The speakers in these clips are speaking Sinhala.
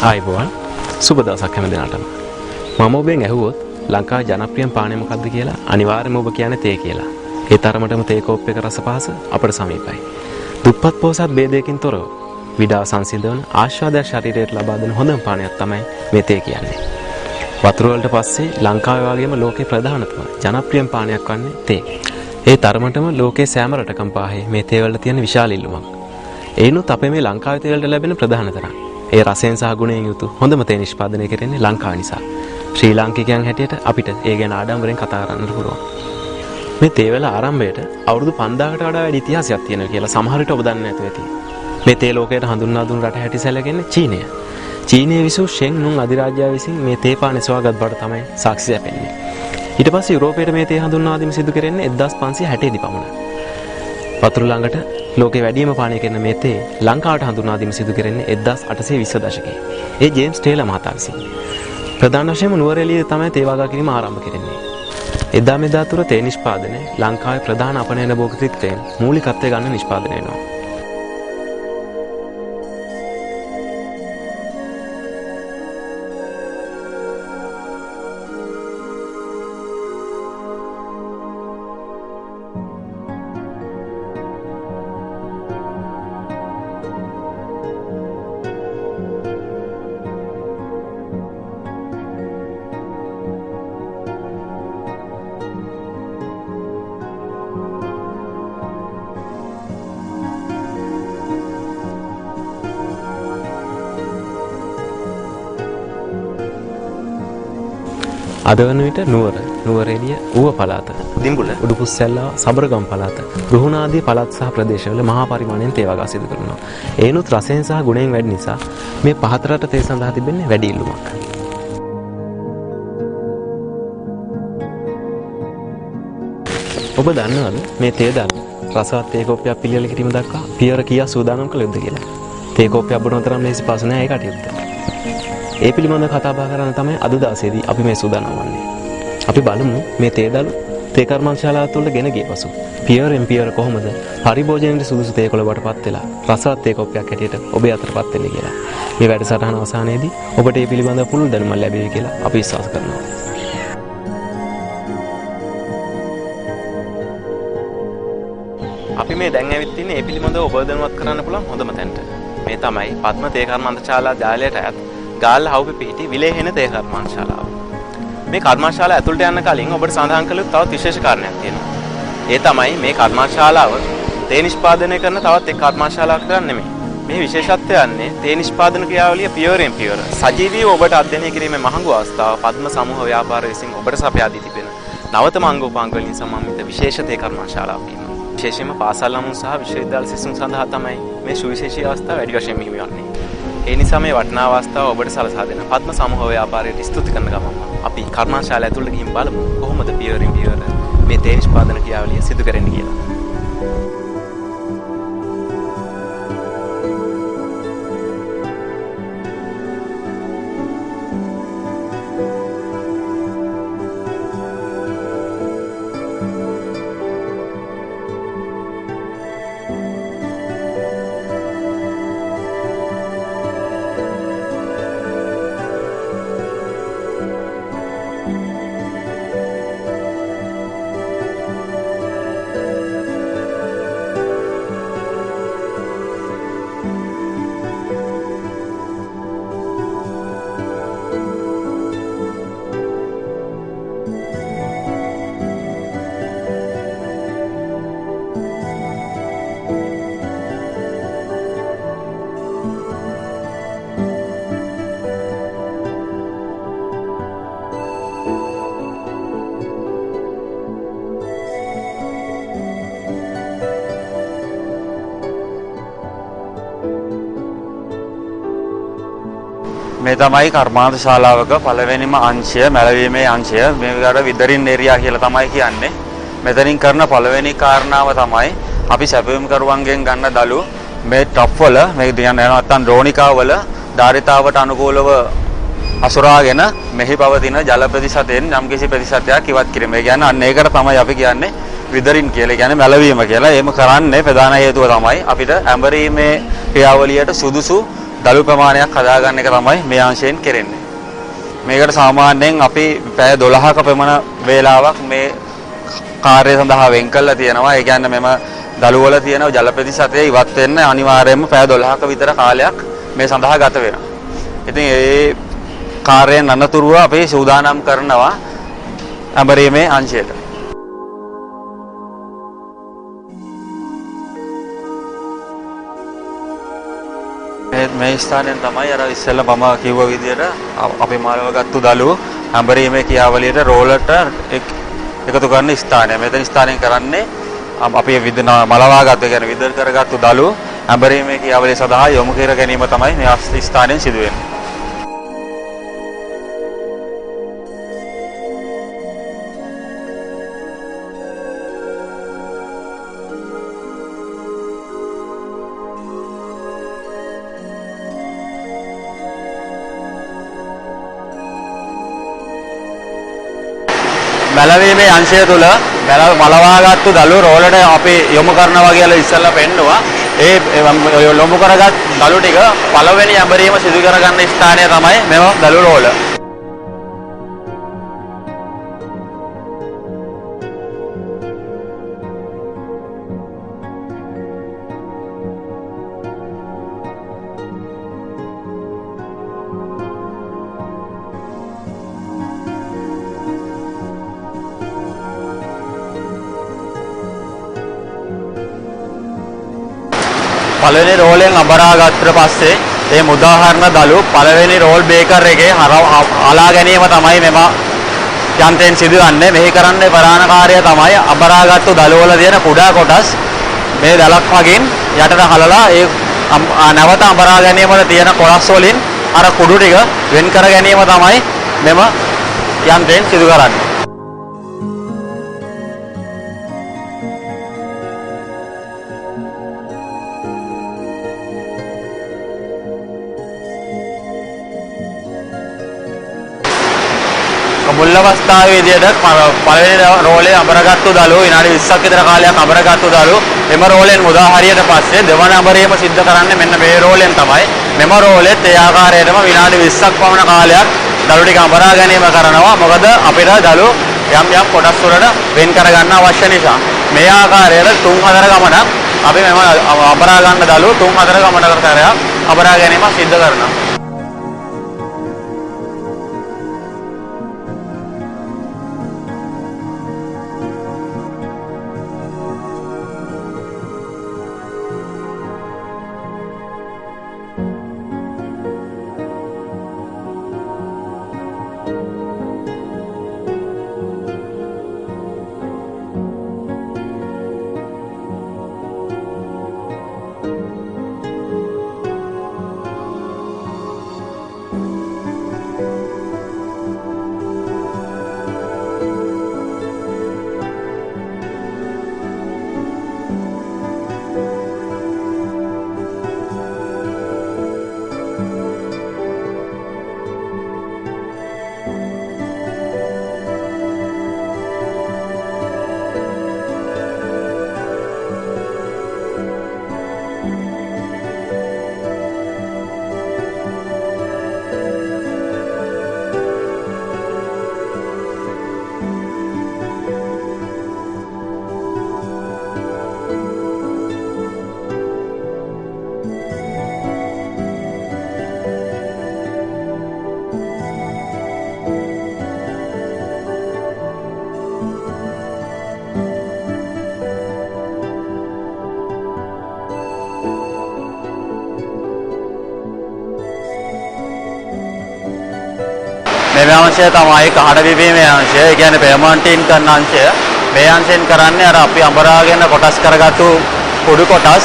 ආයිබෝවන් සුබ දවසක් හැම දිනකටම. මම ඔබෙන් ඇහුවොත් ලංකාවේ ජනප්‍රියම පානය මොකක්ද කියලා අනිවාර්යයෙන්ම ඔබ කියන්නේ තේ කියලා. ඒ තරමටම තේ කෝප් එක රස පහස අපට සමීපයි. දුප්පත් පොහොසත් ભેදයකින් තොරව විඩාව සංසිඳවන ආස්වාදයක් ශරීරයට ලබා දෙන හොඳම පානයක් තමයි මේ තේ කියන්නේ. වතුර වලට පස්සේ ලංකාවේ වගේම ලෝකේ ප්‍රධානතම ජනප්‍රියම පානයක් වන්නේ තේ. ඒ තරමටම ලෝකේ සෑම රටකම පාහේ මේ තේ වල තියෙන විශාල ඉල්ලුමක්. ඒනොත් අපේ මේ ලංකාවේ තේ වලට ලැබෙන ප්‍රධාන තරම් ඒ රසයෙන් සහ ගුණයෙන් යුතු හොඳම තේ නිෂ්පාදනය කරන්නේ ලංකාව නිසා. ශ්‍රී ලාංකිකයන් හැටියට අපිට ඒ ගැන ආඩම්බරෙන් කතා කරන්න පුළුවන්. මේ තේ වල ආරම්භයට අවුරුදු 5000කට වඩා වැඩි ඉතිහාසයක් තියෙනවා කියලා සමහර විට ඔබ දන්නේ නැතුව ඇති. මේ තේ ලෝකයට හඳුන්වා දුන් රට හැටි සැලකෙන්නේ චීනය. චීනයේ විසූ ෂෙන් නුන් අධිරාජ්‍යය විසින් මේ තේ පානේ සොයාගත් බවට තමයි සාක්ෂි ලැබෙන්නේ. ඊට පස්සේ යුරෝපයට මේ තේ හඳුන්වා දීම සිදු කරන්නේ 1560 දී පමණ. වතුර ළඟට ලෝකේ වැඩිම පානය කරන මේ තේ ලංකාවට හඳුන්වා දීම සිදු කරන්නේ 1820 දශකයේ. ඒ ජේම්ස් ටේලර් මහතා විසින්. ප්‍රධාන වශයෙන්ම නුවරඑළියේ තමයි තේ වගා කිරීම ආරම්භ කරන්නේ. එදා මෙදා තුර තේ නිෂ්පාදනය ලංකාවේ ප්‍රධාන අපනයන භෝග ත්‍රිත්වයෙන් මූලිකත්වය ගන්න නිෂ්පාදනය වෙනවා. අද වන විට නුවරඑළිය ඌව පළාත, දිඹුල, උඩුපුස්සැල්ලාව, සබරගම් පළාත, රුහුණ ආදී පළාත් සහ ප්‍රදේශවල මහා පරිමාණයෙන් තේ වගා සිදු කරනවා. ඒනොත් රසයෙන් සහ ගුණයෙන් වැඩි නිසා මේ පහත රට තේ සඳහා තිබෙන්නේ වැඩි ඉල්ලුමක්. ඔබ දන්නවද මේ තේ දල් රසවත් තේ කෝප්පයක් පිළියෙල කිරීම දක්වා පියවර කීයක් සූදානම් කළ යුතුද කියලා? තේ කෝප්පයක් බොන තරම් ලේසි පසු නෑ ඒ කටයුත්ත. ඒ පිළිබඳව කතා බහ කරන්න තමයි අද දවසේදී අපි මේ සූදානම් වන්නේ. අපි බලමු මේ තේ දළු තේ කර්මාන්තශාලාව තුළ ගෙන ගිය පසු පියවරෙන් පියවර කොහොමද පරිභෝජනයේ සුදුසු තේ කොළ බවටපත් වෙලා රසවත් තේ කෝප්පයක් හැටියට ඔබේ අතටපත් වෙන්නේ කියලා. මේ වැඩසටහන අවසානයේදී ඔබට මේ පිළිබඳව පුළුල් දැනුමක් ලැබෙයි කියලා අපි විශ්වාස කරනවා. අපි මේ දැන් ඇවිත් ඉන්නේ මේ පිළිබඳව ඔබ දැනුවත් කරන්න පුළුවන් හොඳම තැනට. මේ තමයි පද්ම තේ කර්මාන්තශාලා ජාලයට අයත් ගාල්ල හවුපි පිහිටි විලේහෙන තේ කර්මාන්තශාලාව. මේ කර්මාන්තශාලාව ඇතුළට යන්න කලින් ඔබට සඳහන් කළ යුතු තවත් විශේෂ කාරණයක් තියෙනවා. ඒ තමයි මේ කර්මාන්තශාලාව තේ නිෂ්පාදනය කරන තවත් එක් කර්මාන්තශාලාවක් කරන්නේ නෙමෙයි. මේ විශේෂත්වය යන්නේ තේ නිෂ්පාදන ක්‍රියාවලිය පියවරෙන් පියවර සජීවීව ඔබට අධ්‍යයනය කිරීමේ මහඟු අවස්ථාව පද්ම සමූහ ව්‍යාපාර විසින් ඔබට සපයා දී තිබෙන නවතම අංගෝපාංග වලින් සමන්විත විශේෂ තේ කර්මාන්තශාලාවක් වීම. විශේෂයෙන්ම පාසල් ළමුන් සහ විශ්වවිද්‍යාල සිසුන් සඳහා තමයි මේ සුවිශේෂී අවස්ථාව වැඩි වශයෙන් හිමි වන්නේ. ඒ නිසා මේ වටිනා අවස්ථාව ඔබට සලසා දෙන පද්ම සමූහ ව්‍යාපාරයට ස්තුති කරන ගමන් අපි කර්මාන්තශාලාව ඇතුළට ගිහින් බලමු කොහොමද පියවරින් පියවර මේ තේ නිෂ්පාදන ක්‍රියාවලිය සිදු කරන්නේ කියලා. මේ තමයි කර්මාන්තශාලාවක පළවෙනිම අංශය මැලවීමේ අංශය. මේකට විදරින් ඒරියා කියලා තමයි කියන්නේ. මෙතනින් කරන පළවෙනි කාරණාව තමයි අපි සැපයුම් කරුවන්ගෙන් ගන්න දළු මේ ටොප් වල මේ කියන්නේ නැත්නම් ඩ්‍රෝනිකා වල ධාරිතාවට අනුකූලව අසුරාගෙන මෙහි පවතින ජල ප්‍රතිශතයෙන් යම්කිසි ප්‍රතිශතයක් ඉවත් කිරීම. ඒ කියන්නේ අන්න ඒකට තමයි අපි කියන්නේ විදරින් කියලා. කියන්නේ මැලවීම කියලා. එහෙම කරන්නේ ප්‍රධාන හේතුව තමයි අපිට ඇඹරීමේ ක්‍රියාවලියට සුදුසු දළු ප්‍රමාණයක් හදාගන්න එක තමයි මේ අංශයෙන් කරන්නේ. මේකට සාමාන්‍යයෙන් අපි පැය 12ක පමණ වේලාවක් මේ කාර්යය සඳහා වෙන් කරලා තියෙනවා. ඒ කියන්නේ මෙම දළු වල තියෙන ජල ප්‍රතිශතය ඉවත් වෙන්න අනිවාර්යයෙන්ම පැය 12ක විතර කාලයක් මේ සඳහා ගත වෙනවා. ඉතින් ඒ කාර්යයෙන් අනතුරුව අපි සූදානම් කරනවා ඇඹරීමේ අංශයට. මේ ස්ථානයෙන් තමයි අර ඉස්සෙල්ලා මම කිව්ව විදිහට අපි මාළවගත්තු දළුව ඇඹරීමේ ක්‍රියාවලියට රෝලට එකතු කරන ස්ථානය. මෙතන ස්ථානයෙන් කරන්නේ අපි මලවාගත්තු කියන්නේ විදල් කරගත්තු දළුව ඇඹරීමේ ක්‍රියාවලිය සඳහා යොමු කර ගැනීම තමයි මේ ස්ථානයෙන් සිදු වෙන්නේ. මැලවීමේ අංශය තුල මලවාගත්තු දළුව රෝලට අපි යොමු කරනවා කියලා ඉස්සෙල්ලා පෙන්නවා. ඒ යොමු කරගත් දළු ටික පළවෙනි ඇඹරීම සිදු කරගන්න ස්ථානය තමයි මෙව දළු රෝල. පළවෙනි රෝලෙන් අබරා ගත්තට පස්සේ මේ උදාහරණ දළු පළවෙනි රෝල් බේකර් එකේ අලා ගැනීම තමයි මෙම යන්ත්‍රයෙන් සිදුවන්නේ. මෙහි කරන්නේ ප්‍රධාන කාර්යය තමයි අබරාගත්තු දළු වල තියෙන කුඩා කොටස් මේ දලක් වගින් යටට හලලා ඒ නැවත අබරා ගැනීමට තියෙන කොටස් වලින් අර කුඩු ටික වෙන් කර ගැනීම තමයි මෙම යන්ත්‍රයෙන් සිදු කරන්නේ. මුල් අවස්ථාවේ විදියට පළවෙනි රෝලේ අබරගත්තු දළුව විනාඩි 20ක් විතර කාලයක් අබරගත්තු දළුව මෙම රෝලෙන් මුදා හරියට පස්සේ දෙවන අබරීම සිද්ධ කරන්නේ මෙන්න මේ රෝලෙන් තමයි. මෙම රෝලෙත් ඒ ආකාරයටම විනාඩි 20ක් පමණ කාලයක් දළු ටික අබරා ගැනීම කරනවා. මොකද අපිට දළු යම් කොටස් වලට වෙන් කර ගන්න අවශ්‍ය නිසා. මේ ආකාරයට 3-4 ගමනක් අපි මෙම අබරා ගන්න දළු 3-4 ගමනකට අබරා ගැනීම සිද්ධ කරනවා. මේ අංශය තමයි කහඩ විපීමේ අංශය. ඒ කියන්නේ පෙර්මනන්ටින් කරන අංශය. මේ අංශයෙන් කරන්නේ අර අපි අඹරාගෙන කොටස් කරගත්තු පොඩු කොටස්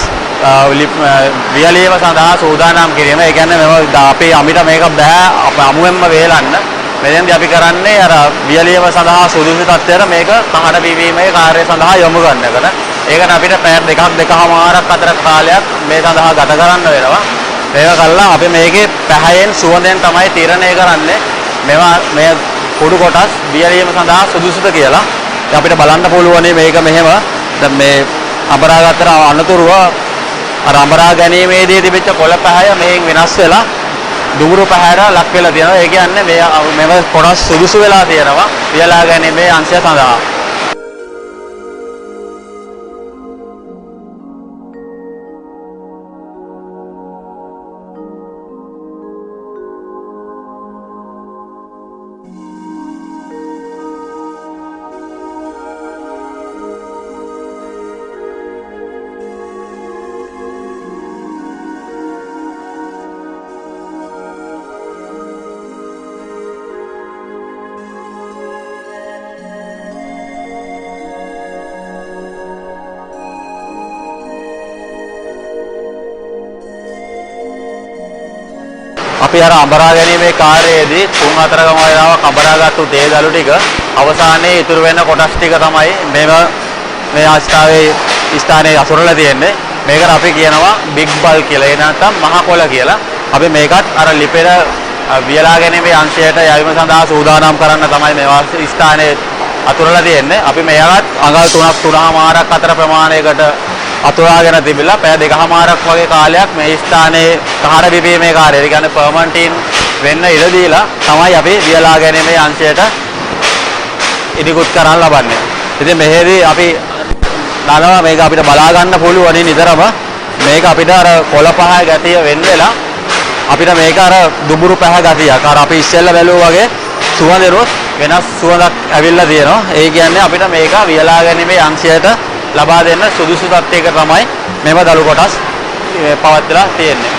වියලීම සඳහා සූදානම් කිරීම. ඒ කියන්නේ මෙව අපි අමිට මේක බෑ අමුවෙන්ම වේලන්න. මෙතෙන්දී අපි කරන්නේ අර වියලීම සඳහා සුදුසු තත්ත්වයට මේක කහඩ විපීමේ කාර්යය සඳහා යොමු කරන එකට. ඒකට අපිට පැය දෙකමාරක් අතර කාලයක් මේ සඳහා ගත කරන්න වෙනවා. මේක කළා අපි මේකේ පැහැයෙන් සුවඳෙන් තමයි තීරණය කරන්නේ. මේ කුඩු කොටස් වියලීම සඳහා සුදුසුද කියලා. අපිට බලන්න පුළුවන් මේක මෙහෙම දැන් මේ අබරාගත්තට අනතුරුව අර අඹරා ගැනීමේදී තිබිච්ච කොළ පැහැය මේන් වෙනස් වෙලා දුඹුරු පැහැයට ලක් වෙලා තියෙනවා. ඒ කියන්නේ මෙව කොටස් සුදුසු වෙලා තියෙනවා වියලා ගැනීමේ අංශය සඳහා. අපි අර අඹරා ගැනීමේ කාර්යයේදී 3-4 ගම වේලාවක් අඹරාගත්තු තේ දළු ටික අවසානයේ ඉතුරු වෙන කොටස් ටික තමයි මේ ස්ථානයේ අසුරලා තියෙන්නේ. මේකට අපි කියනවා බිග් බල් කියලා. ඒ නැත්නම් මහ කොළ කියලා. අපි මේකත් අර ලිපෙර වියලා ගැනීමේ අංශයට යැවීම සඳහා සූදානම් කරන්න තමයි මේ ස්ථානයේ අතුරලා තියෙන්නේ. අපි මේවත් අඟල් 3-3මාරක් අතර ප්‍රමාණයකට අතුරාගෙන තිබිලා පැය 2මාරක් වගේ කාලයක් මේ ස්ථානයේ කහර බිපීමේ කාර්යය. ඒ කියන්නේ පර්මනන්ටින් වෙන්න ඉඩ දීලා තමයි අපි වියලා ගැනීමේ අංශයට ඉදිකුත් කරන් ලබන්නේ. ඉතින් මෙහෙදී අපි දනවා මේක අපිට බලා ගන්න පුළුවන් නිතරම මේක අපිට අර කොළ පහ ගැටිය වෙන්න වෙලා අපිට මේක අර දුඹුරු පහ ගැටියක්. අර අපි ඉස්සෙල්ලා බැලුවා වගේ සුවඳෙරුත් වෙනස් සුවඳක් ඇවිල්ලා තියෙනවා. ඒ කියන්නේ අපිට මේක වියලා ගැනීමේ අංශයට ලබා දෙන්න සුදුසු තත්යක තමයි මේව දළු කොටස් පවත්ලා තියෙන්නේ.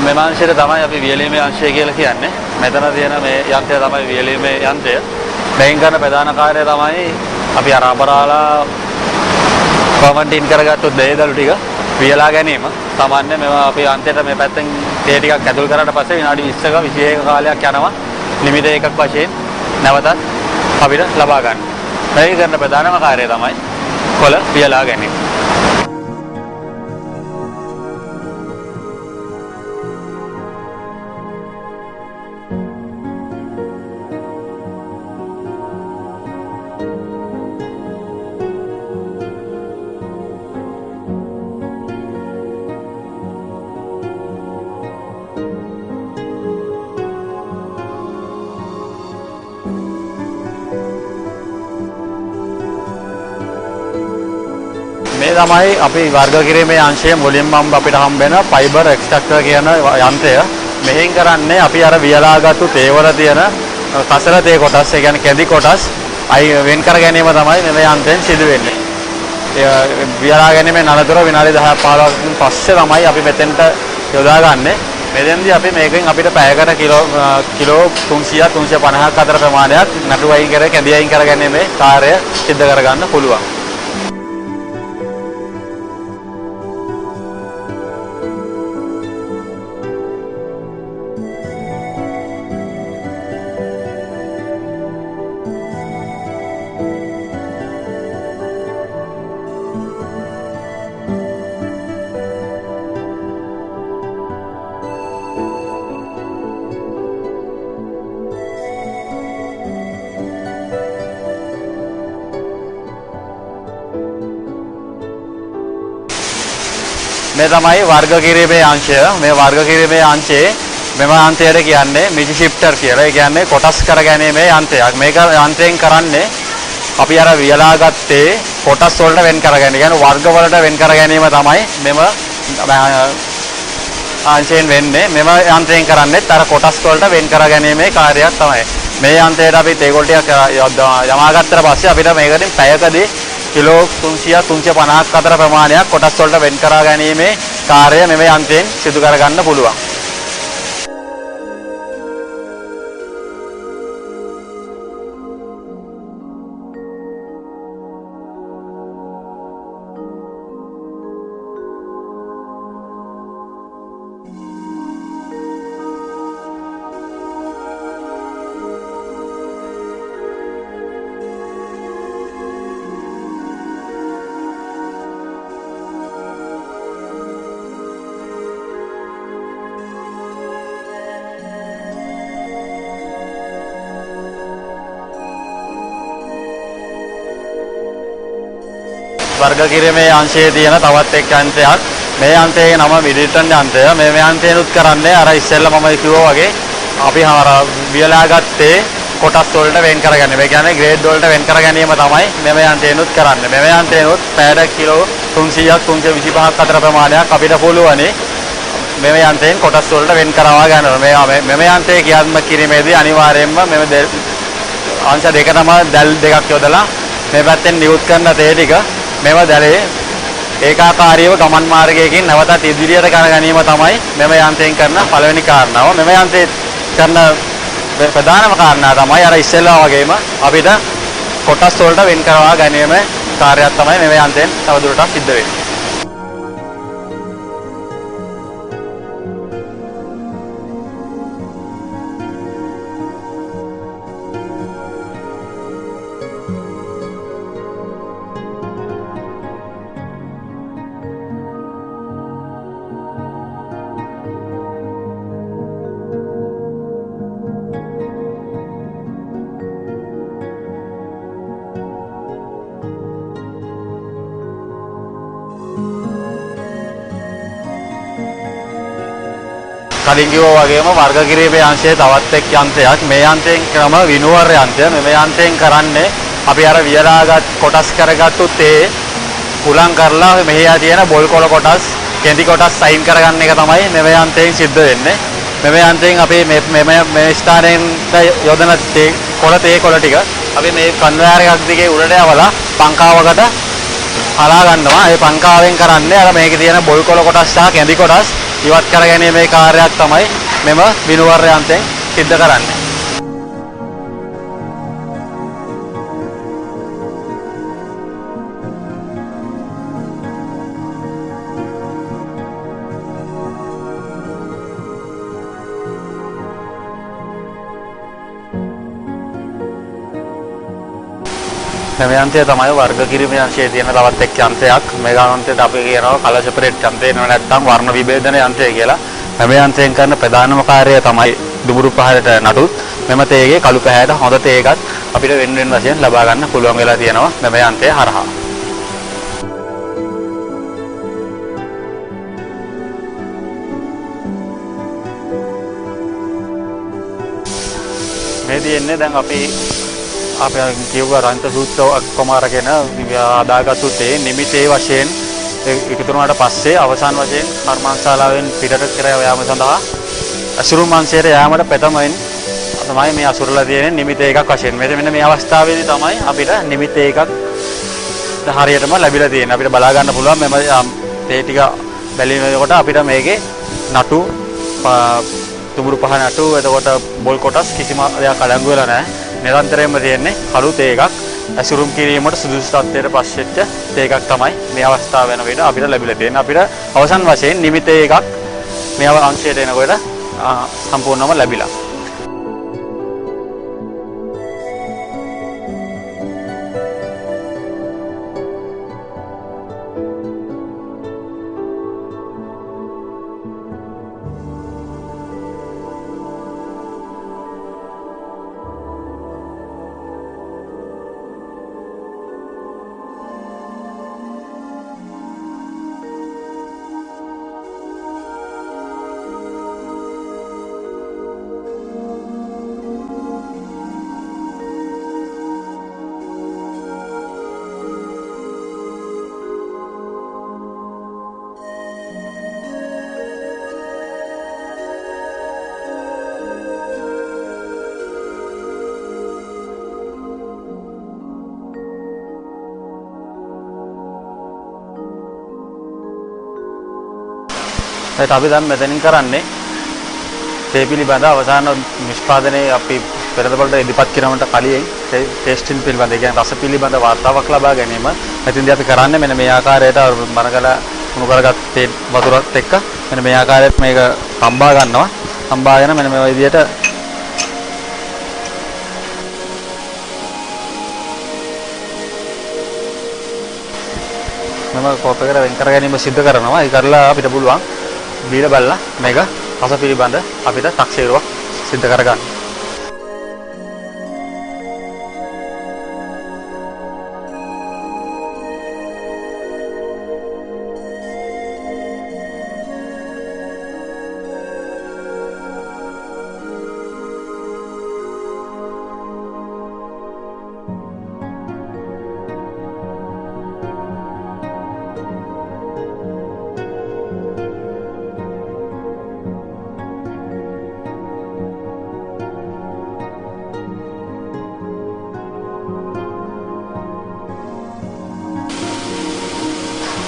මේ අංශයට තමයි අපි වියලීමේ අංශය කියලා කියන්නේ. මෙතන තියෙන මේ යන්ත්‍රය තමයි වියලීමේ යන්ත්‍රය. මේන් කරන ප්‍රධාන කාර්යය තමයි අපි අර අඹරාලා පර්මනන්ටින් කරගත්තු දේදළු ටික වියලා ගැනීම. සාමාන්‍ය මේවා අපි අන්තිමට මේ පැත්තෙන් තේ ටිකක් ඇතුල් කරාට පස්සේ විනාඩි 20ක 21 කාලයක් යනවා නිමිති එකක් වශයෙන් නැවතත් අපිට ලබා ගන්න. මේක කරන ප්‍රධානම කාර්යය තමයි කොළ වියලා ගැනීම. මේ තමයි අපි වර්ග කිරීමේ අංශයේ මුලින්ම අපිට හම්බ වෙන ෆයිබර් එක්ස්ට්‍රැක්ටර් කියන යන්ත්‍රය. මෙහෙන් කරන්නේ අපි අර වියලාගත්තු තේ වල තියෙන කසල තේ කොටස්, ඒ කියන්නේ කැඳි කොටස් වෙන් කර ගැනීම තමයි මේ යන්ත්‍රයෙන් සිදු වෙන්නේ. වියලා ගැනීමේ නලතුර විනාඩි 10-15කින් පස්සේ තමයි අපි මෙතෙන්ට යොදාගන්නේ. මෙතෙන්දී අපි මේකෙන් අපිට පැයකට කිලෝ 300-350ක් අතර ප්‍රමාණයක් නටු වයින් කර කැඳි වයින් කර ගැනීමේ කාර්යය සිදු කරගන්න පුළුවන්. මේ තමයි වර්ග කිරීමේ අංශය. මේ වර්ග කිරීමේ අංශයේ මෙම යන්ත්‍රයට කියන්නේ මිදි ෂිෆ්ටර් කියලා. ඒ කියන්නේ කොටස් කර ගැනීමේ යන්ත්‍රයක්. මේක යන්ත්‍රයෙන් කරන්නේ අපි අර වියලාගත්තේ කොටස් වලට වෙන් කරගන්න. කියන්නේ වර්ග වලට වෙන් කර ගැනීම තමයි මෙම අංශයෙන් වෙන්නේ. මෙම යන්ත්‍රයෙන් කරන්නේ අර කොටස් වලට වෙන් කර ගැනීමේ කාර්යයක් තමයි. මේ යන්ත්‍රයට අපි තේගොල් ටිකක් යමා ගත්තට පස්සේ අපිට මේකෙන් පැයකදී කිලෝ 300-350ක් අතර ප්‍රමාණයක් කොටස් වලට වෙන් කර ගැනීමේ කාර්යය මෙම යන්ත්‍රයෙන් සිදු කර ගන්න පුළුවන්. වර්ග කිරීමේ අංශයේ තියෙන තවත් එක් අංශයක්. මේ අංශයේ නම මිලිටන් අංශය. මේ අංශයනුත් කරන්නේ අර ඉස්සෙල්ලා මම කිව්වා වගේ අපි වියලා ගත්තේ කොටස් වලට වෙන් කරගන්නේ. මේ කියන්නේ ග්‍රේඩ් වලට වෙන් කර ගැනීම තමයි මේ අංශයනුත් කරන්නේ. මේ අංශයනුත් පැයට කිලෝ 300ක් 325ක් අතර ප්‍රමාණයක් අපිට පුළුවනි මේ අංශයෙන් කොටස් වලට වෙන් කරවා ගන්නවා. මේ අංශය ක්‍රියාත්මක කිරීමේදී අනිවාර්යයෙන්ම මේ අංශ දෙකම දැල් දෙකක් යොදලා මේ පැත්තෙන් නිකුත් කරන තේ ටික මේවා දැලේ ඒකාකාරීව ගමන් මාර්ගයකින් නැවතත් ඉදිරියට කර ගැනීම තමයි මේ යන්ත්‍රයෙන් කරන පළවෙනි කාරණාව. මේ යන්ත්‍රයෙන් කරන ප්‍රධානම කාරණා තමයි අර ඉස්සෙල්ලා වගේම අපිට කොටස් වලට වෙන් කරවා ගැනීම කාර්යයක් තමයි මේ යන්ත්‍රයෙන් තවදුරටත් සිද්ධ වෙන්නේ. කලින් කිව්වා වගේම වර්ග කිරීමේ අංශයේ තවත් එක් යන්ත්‍රයක්. මේ යන්ත්‍රයෙන් ක්‍රම විනුවර යන්ත්‍රය. මේ යන්ත්‍රයෙන් කරන්නේ අපි අර වියලාගත් කොටස් කරගත්තු තේ කුලං කරලා මෙහි තියෙන බොල් කොළ කොටස්, කෙඳි කොටස් සයින් කරගන්න එක තමයි මේ යන්ත්‍රයෙන් සිද්ධ වෙන්නේ. මේ යන්ත්‍රයෙන් අපි මේ ස්ථානයෙන් යොදන තේ කොළ ටික අපි මේ කන්වයර් එකක් දිගේ උඩට යවලා පංකාවකට අලා ගන්නවා. ඒ පංකාවෙන් කරන්නේ අර මේකේ තියෙන බොල් කොළ කොටස් සහ කෙඳි කොටස් ඉවත් කර ගැනීමේ කාර්යයක් තමයි මෙම විනුවර යන්ත්‍රයෙන් සිද්ධ කරන්නේ. මේ යන්ත්‍රය තමයි වර්ග කිරීමේ අංශයේ තියෙන තවත් එක් යන්ත්‍රයක්. මේ යන්ත්‍රයට අපි කියනවා කලර් සෙපරේට් යන්ත්‍රය නැත්නම් වර්ණ විභේදන යන්ත්‍රය කියලා. මේ යන්ත්‍රයෙන් කරන ප්‍රධානම කාර්යය තමයි දුඹුරු පහරට නටුත් මෙම තේගේ කළු පැහැයට හොඳ තේකත් අපිට වෙන වශයෙන් ලබා ගන්න පුළුවන් වෙලා තියෙනවා මේ යන්ත්‍රය හරහා. මේ තියෙන්නේ දැන් අපි කියුවා රන්ත සූත්‍ර ඔක්කොම අරගෙන අදාගත්තු තේ නිමිතේ වශයෙන් එකතු වුණාට පස්සේ අවසාන වශයෙන් කර්මාන්තශාලාවෙන් පිටට කර යාම සඳහා අසුරු මංශයට යාමට ප්‍රථමයෙන් තමයි මේ අසුරලා තියෙන නිමිතේ එකක් වශයෙන්. මෙන්න මේ අවස්ථාවේදී තමයි අපිට නිමිතේ එකක් හරියටම ලැබිලා තියෙන්නේ. අපිට බලා ගන්න පුළුවන් මෙම තේ ටික බැලීමේකොට අපිට මේකේ නටු තුඹුරු පහ නටු එතකොට බොල් කොටස් කිසිම දෙයක් අඩංගු වෙලා නැහැ. නිරන්තරයෙන්ම තියෙන්නේ කළු තේ එකක්. ඇසුරුම් කිරීමට සුදුසු තත්ත්වයට පස්සෙච්ච තේ එකක් තමයි මේ අවස්ථාව වෙන විට අපිට ලැබිලා තියෙන්නේ. අපිට අවසන් වශයෙන් නිමිතේ එකක් මේ අංශයට එනකොට සම්පූර්ණයෙන්ම ලැබිලා. අපි දැන් මෙතනින් කරන්නේ තේ පිළිබඳ අවසාන නිෂ්පාදනයේ අපි පෙරදපළට ඉදිරිපත් කිරීමට කලින් ටෙස්ටින් පිළිබඳ කියන්නේ රස පිළිබඳ වාර්තාවක් ලබා ගැනීම. මෙතෙන්දී අපි කරන්නේ මෙන්න මේ ආකාරයට මනකල උණු කරගත් තේ වතුරත් එක්ක මෙන්න මේ ආකාරයට මේක හම්බා ගන්නවා. හම්බාගෙන මෙන්න මේ විදිහට මම කෝප් එකට වෙන් කර ගැනීම සිදු කරනවා. ඒ කරලා අපිට පුළුවන් බීලා බලලා මේක රස පිළිබඳ අපිට තක්සේරුවක් සිදු කරගන්න.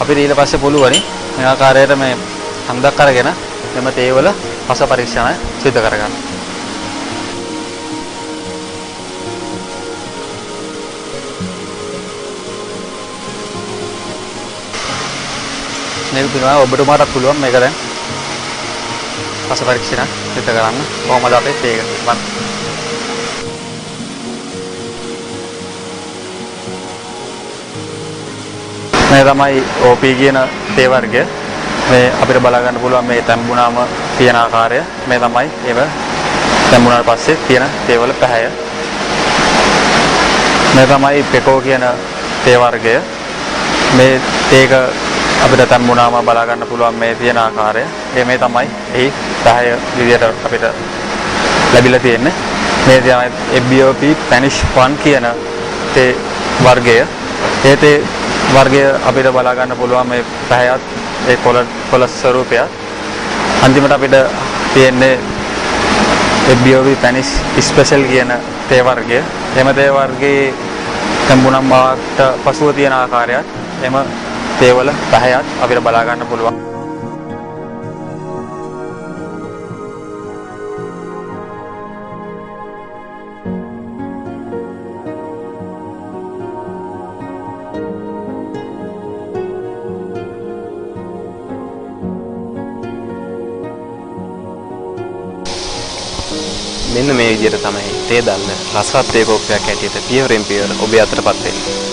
අපිට ඊට පස්සේ පුළුවනි මේ ආකාරයට මේ හඳක් අරගෙන මෙම තේවල රස පරීක්ෂණ සිදු කරගන්න. මේක පිනවා ඔබතුමාටත් පුළුවන් මේක දැන් රස පරීක්ෂණ සිදු කරන්න. කොහොමද අපේ තේ එක මේ තමයි OP කියන තේ වර්ගය. මේ අපිට බලා ගන්න පුළුවන් මේ තැඹුණාම තියෙන ආකාරය. මේ තමයි ඒව තැඹුණාට පස්සේ තියෙන තේවල පැහැය. මේ තමයි පෙකෝ කියන තේ වර්ගය. මේ තේක අපිට තැඹුණාම බලා ගන්න පුළුවන් මේ තියෙන ආකාරය. මේ තමයි එහි පැහැය විදියට අපිට ලැබිලා තියෙන්නේ. මේ තමයි FBOP Spanish 1 කියන තේ වර්ගය. ඒ තේ වර්ගය අපිට බලා ගන්න පුළුවන් මේ පැහැයත් ඒ කොළ ස්වරූපයත්. අන්තිමට අපිට තියෙන්නේ FBOP Spanish Special කියන තේ වර්ගය. එම තේ වර්ගයේ තැඹුණම් බවට පසුව තියෙන ආකාරයත් එම තේවල පැහැයත් අපිට බලා ගන්න පුළුවන්. මෙන්න මේ විදිහට තමයි තේ දන්න රසවත් තේ කෝප්පයක් ඇටියට පියවරෙන් පියවර ඔබේ අතටපත් වෙන්නේ.